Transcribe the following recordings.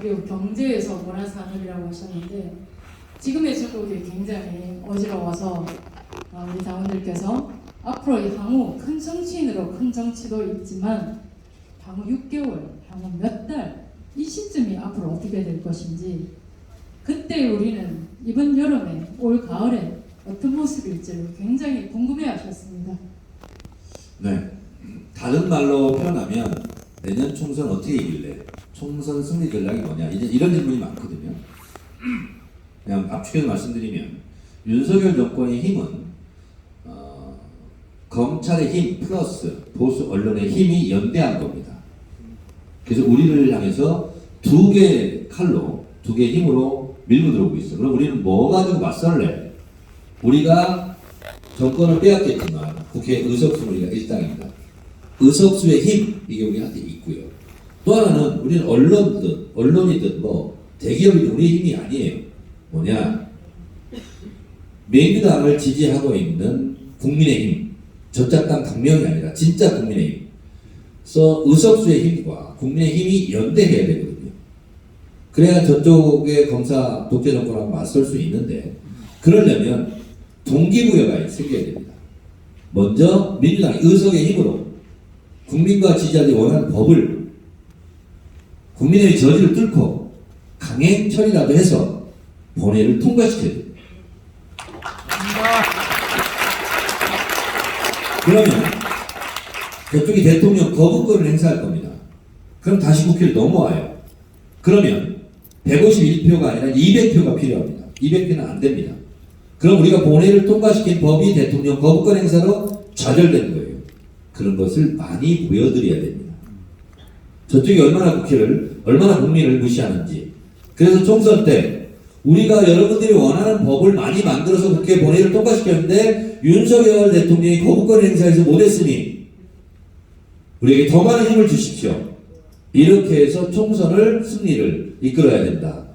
그리고 경제에서 문화산업이라고 하셨는데 지금의 중국이 굉장히 어지러워서 우리 당원들께서 앞으로 향후 큰 정치인으로 큰 정치도 있지만 향후 6개월, 향후 몇 달 이 시점이 앞으로 어떻게 될 것인지 그때 우리는 이번 여름에 올 가을에 어떤 모습일지를 굉장히 궁금해하셨습니다. 네, 다른 말로 표현하면 내년 총선 어떻게 이길래? 총선 승리 전략이 뭐냐? 이제 이런 질문이 많거든요. 그냥 압축해서 말씀드리면 윤석열 정권의 힘은 검찰의 힘 플러스 보수 언론의 힘이 연대한 겁니다. 그래서 우리를 향해서 두 개의 칼로, 두 개의 힘으로 밀고 들어오고 있어. 그럼 우리는 뭐 가지고 맞설래? 우리가 정권을 빼앗겼지만 국회 의석수는 우리가 일당입니다. 의석수의 힘, 이게 우리한테 있고요. 또 하나는 우리는 언론이든 뭐 대기업이든 우리의 힘이 아니에요. 뭐냐? 민주당을 지지하고 있는 국민의힘, 저짝당 강령이 아니라 진짜 국민의힘. 그래서 의석수의 힘과 국민의힘이 연대해야 되거든요. 그래야 저쪽의 검사 독재 정권하고 맞설 수 있는데 그러려면 동기부여가 생겨야 됩니다. 먼저 민주당이 의석의 힘으로 국민과 지지자들이 원하는 법을 국민의 저지를 뚫고 강행 처리라도 해서 본회의를 통과시켜야 됩니다. 그러면 저쪽이 대통령 거부권을 행사할 겁니다. 그럼 다시 국회를 넘어와요. 그러면 151표가 아니라 200표가 필요합니다. 200표는 안 됩니다. 그럼 우리가 본회의를 통과시킨 법이 대통령 거부권 행사로 좌절되는 거예요. 그런 것을 많이 보여드려야 됩니다. 저쪽이 얼마나 국민을 무시하는지. 그래서 총선 때 우리가 여러분들이 원하는 법을 많이 만들어서 국회 본회의를 통과시켰는데 윤석열 대통령이 거부권 행사에서 못했으니 우리에게 더 많은 힘을 주십시오. 이렇게 해서 총선을 승리를 이끌어야 된다.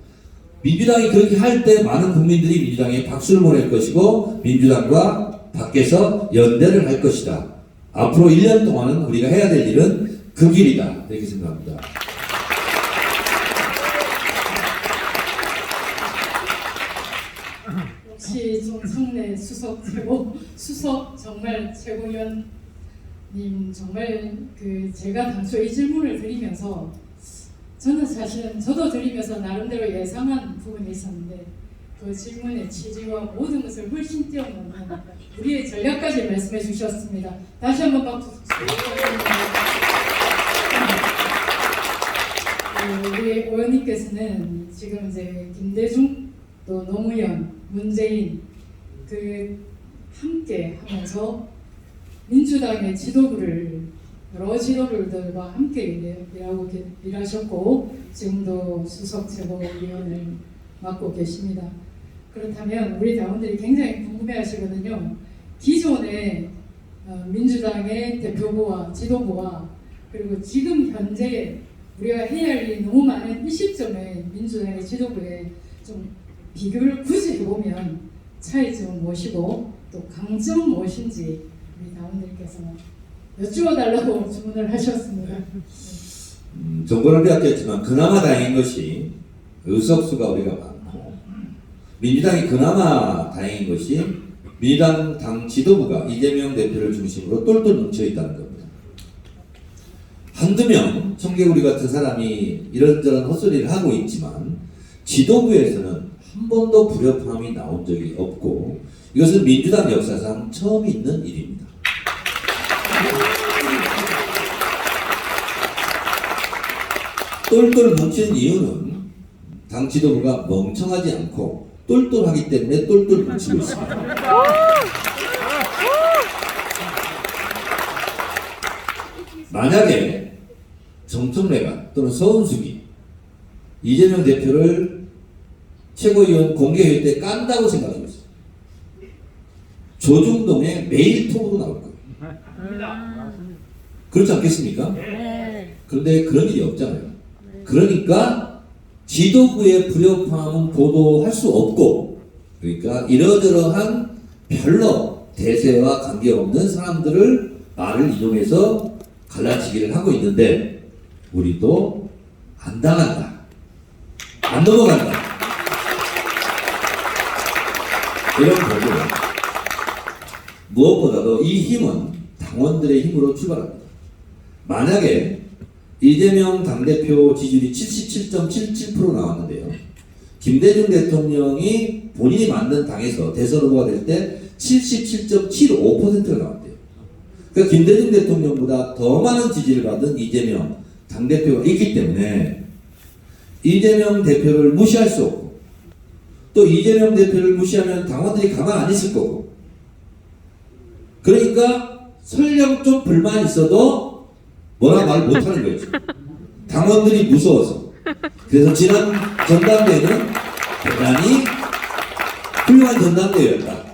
민주당이 그렇게 할 때 많은 국민들이 민주당에 박수를 보낼 것이고 민주당과 밖에서 연대를 할 것이다. 앞으로 1년 동안은 우리가 해야 될 일은 그 길이다. 이렇게 생각합니다. 역시 정청래 수석 정말 최고위원님 정말 제가 당초 이 질문을 드리면서 저는 사실은 저도 드리면서 나름대로 예상한 부분이 있었는데 그 질문의 취지와 모든 것을 훨씬 뛰어넘는 우리의 전략까지 말씀해 주셨습니다. 다시 한번 박수 부탁드립니다. 우리 의원님께서는 지금 이제 김대중 또 노무현, 문재인 함께 하면서 민주당의 여러 지도부들과 함께 일하셨고 지금도 수석 최고위원을 맡고 계십니다. 그렇다면 우리 당원들이 굉장히 궁금해하시거든요. 기존의 민주당의 대표부와 지도부와 그리고 지금 현재 우리가 해야 할 일이 너무 많은 이 시점에 민주당의 지도부에 좀 비교를 굳이 해보면 차이점은 무엇이고 또 강점은 무엇인지 우리 당원들께서 여쭈어달라고 주문을 하셨습니다. 정권을 빼앗겼지만 그나마 다행인 것이 의석수가 우리가 많고 민주당이 그나마 다행인 것이 민주당 당 지도부가 이재명 대표를 중심으로 똘똘 뭉쳐있다는 겁니다. 한두 명 청개구리 같은 사람이 이런저런 헛소리를 하고 있지만 지도부에서는 한 번도 불협화음이 나온 적이 없고 이것은 민주당 역사상 처음 있는 일입니다. 똘똘 뭉친 이유는 당 지도부가 멍청하지 않고 똘똘하기 때문에 똘똘 뭉치고 있습니다. 만약에 정청래가 또는 서은숙이 이재명 대표를 최고위원 공개회의 때 깐다고 생각해보세요. 조중동에 매일 톡으로 나올 거예요. 그렇지 않겠습니까? 그런데 그런 일이 없잖아요. 그러니까 지도부의 불협화음은 보도할 수 없고 그러니까 이러저러한 별로 대세와 관계없는 사람들을 말을 이용해서 갈라치기를 하고 있는데 우리도 안 당한다. 안 넘어간다. 이런 거고 무엇보다도 이 힘은 당원들의 힘으로 출발합니다. 만약에 이재명 당대표 지지율이 77.77% 나왔는데요. 김대중 대통령이 본인이 만든 당에서 대선 후보가 될 때 77.75%가 나왔대요. 그러니까 김대중 대통령보다 더 많은 지지를 받은 이재명 당대표가 있기 때문에 이재명 대표를 무시할 수 없고 또 이재명 대표를 무시하면 당원들이 가만 안 있을 거고 그러니까 설령 좀 불만이 있어도 뭐라 말 못하는 거죠. 당원들이 무서워서. 그래서 지난 전당대회는 대단히 훌륭한 전당대회였다.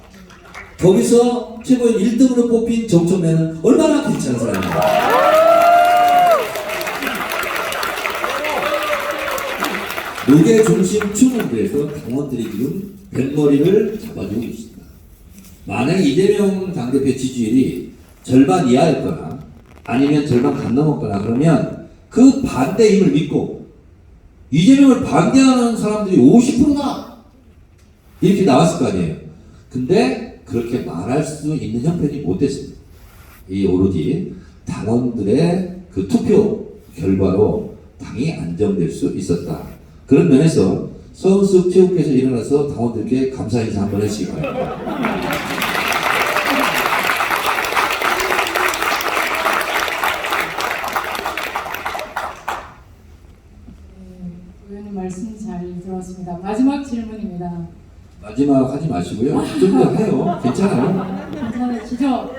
거기서 최고인 1등으로 뽑힌 정청래는 얼마나 괜찮은 사람인가. 무게 중심 충원부에서 당원들이 지금 뱃머리를 잡아주고 있습니다. 만약 이재명 당대표 지지율이 절반 이하였거나 아니면 절반 간 넘었거나 그러면 그 반대 힘을 믿고 이재명을 반대하는 사람들이 50%나 이렇게 나왔을 거 아니에요. 근데 그렇게 말할 수 있는 형편이 못 됐습니다. 이 오로지 당원들의 그 투표 결과로 당이 안정될 수 있었다. 그런 면에서 서은숙 최고께서 일어나서 당원들께 감사 인사 한번 해주시기 바랍니다. 의원님 말씀 잘 들었습니다. 마지막 질문입니다. 마지막 하지 마시고요. 좀 더 해요. 괜찮아요. 괜찮으시죠?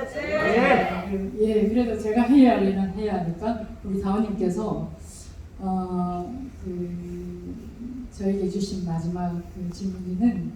예, 그래도 제가 해야 할 일은 해야 하니까 우리 다원님께서 저에게 주신 마지막 그 질문은